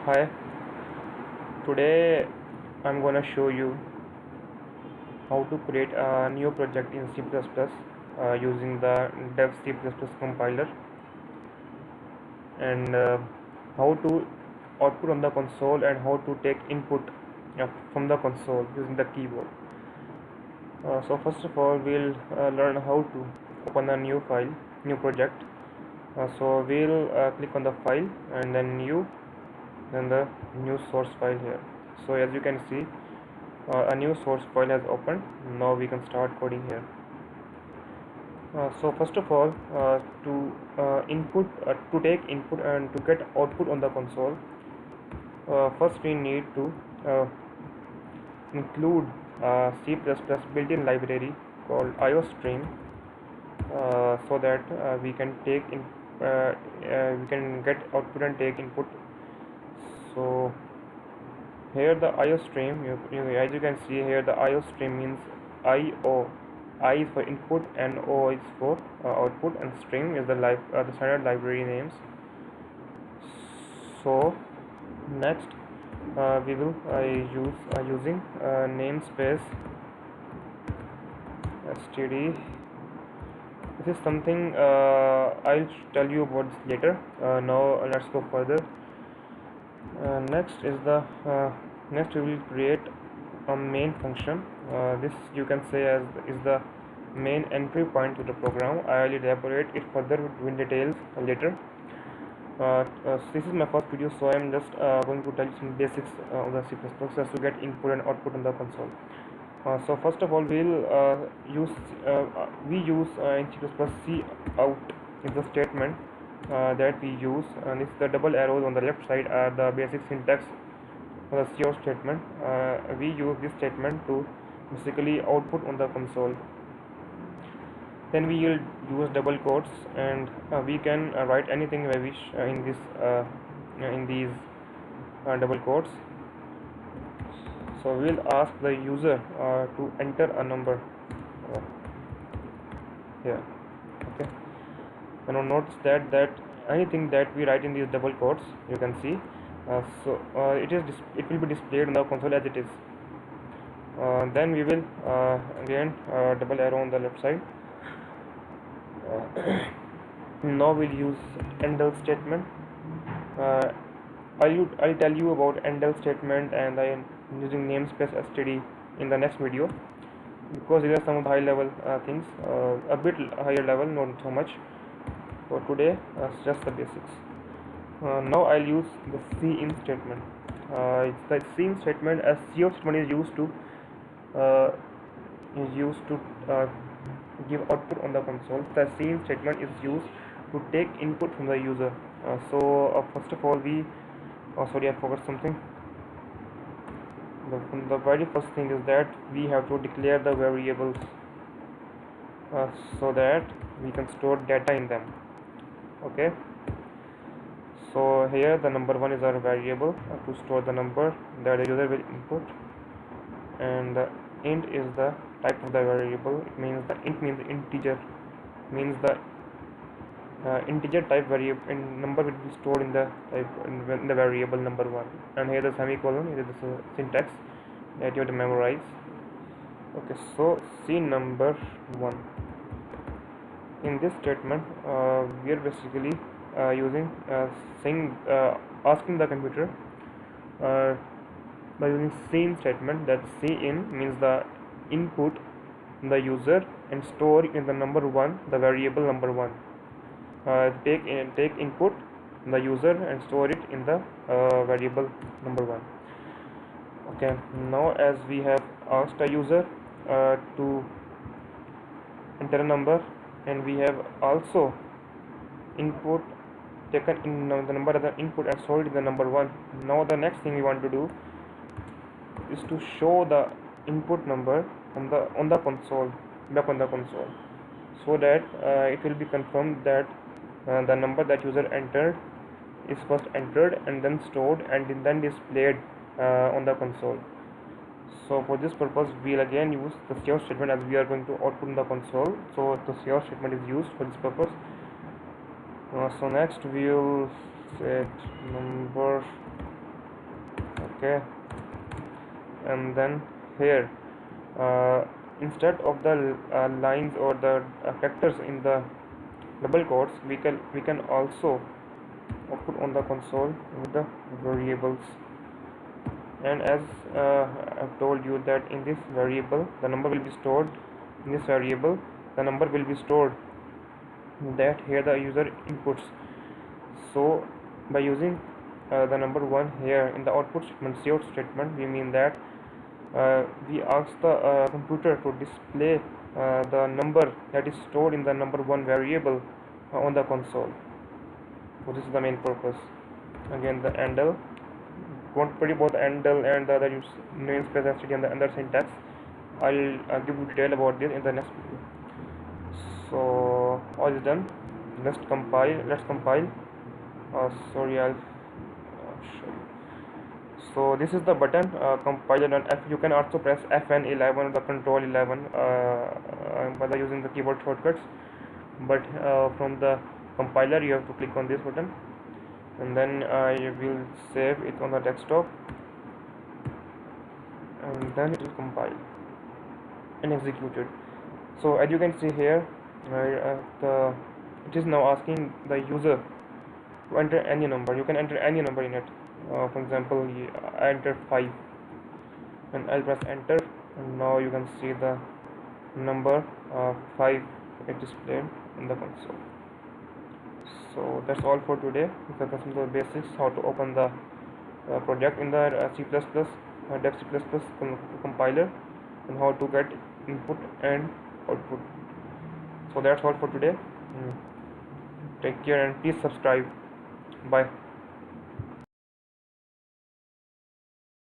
Hi, today I'm gonna show you how to create a new project in C++ using the dev C++ compiler and how to output on the console and how to take input from the console using the keyboard. So first of all, we'll learn how to open a new file, new project. So we'll click on the file and then new, then the new source file here. So as you can see, a new source file has opened. Now we can start coding here. So first of all, to take input and to get output on the console, first we need to include a C++ built-in library called IOStream, so that we can get output and take input. So here the IOStream, as you can see here, the IOStream means IO. I is for input and O is for output, and stream is the standard library names. So next we will use using namespace std. This is something I'll tell you about this later. Now let's go further. Next we will create a main function. This you can say as is the main entry point to the program. I will elaborate it further in details later. This is my first video, so I am just going to tell you some basics of the C++ just to get input and output on the console. So first of all, we use in C++ cout is the statement that we use, and it's the double arrows on the left side are the basic syntax for the cout statement. We use this statement to basically output on the console. Then we will use double quotes, and we can write anything we wish in these double quotes. So we will ask the user to enter a number here. Okay. Now notice that anything that we write in these double quotes, you can see. It will be displayed on the console as it is. Then we will again double arrow on the left side. Now we'll use endl statement. I'll tell you about endl statement and I am using namespace std in the next video, because these are some of the high level things, a bit higher level, not so much. For today, it's just the basics. Now I'll use the cin statement. It's the cin statement, as cout statement is used to give output on the console. The cin statement is used to take input from the user. First of all, sorry, I forgot something. The very first thing is that we have to declare the variables so that we can store data in them. Okay. So here the number 1 is our variable to store the number that the user will input, and the int is the type of the variable. It means the int means integer, means the integer type variable, and number will be stored in the in the variable number 1. And here the semicolon is the syntax that you have to memorize. Okay, so scene number 1. In this statement, we are basically using asking the computer by using cin statement. That cin means the input the user and store in the number 1, the variable number 1. Take input the user and store it in the variable number 1. Okay, now as we have asked a user to enter a number, and we have also taken in the number as an input and stored in the number 1. Now the next thing we want to do is to show the input number on the console, back on the console, so that it will be confirmed that the number that user entered is first entered and then stored and then displayed on the console. So for this purpose, we'll again use the cout statement, as we are going to output in the console. So the cout statement is used for this purpose. So next we'll set number Okay, and then here instead of the lines or the characters in the double quotes, we can also output on the console with the variables. And as I've told you that in this variable the number will be stored, in this variable the number will be stored that here the user inputs. So by using the number 1 here in the output statement, cout statement, we mean that we ask the computer to display the number that is stored in the number 1 variable on the console. So this is the main purpose. Again, the handle, don't worry about the handle and the other namespace std and the other syntax. I'll give you detail about this in the next video. So all is done. Let's compile. Sorry, I'll show you. So this is the button, compiler on F. You can also press Fn11 or the control 11 by using the keyboard shortcuts, but from the compiler you have to click on this button, and then you will save it on the desktop, and then it will compile and execute it. So as you can see here, it is now asking the user to enter any number. You can enter any number in it. For example, I enter 5 and I'll press enter, and now you can see the number 5 is displayed in the console. So that's all for today. These are the basics how to open the project in the C++, dev C++ compiler, and how to get input and output. So that's all for today. Take care and please subscribe. Bye.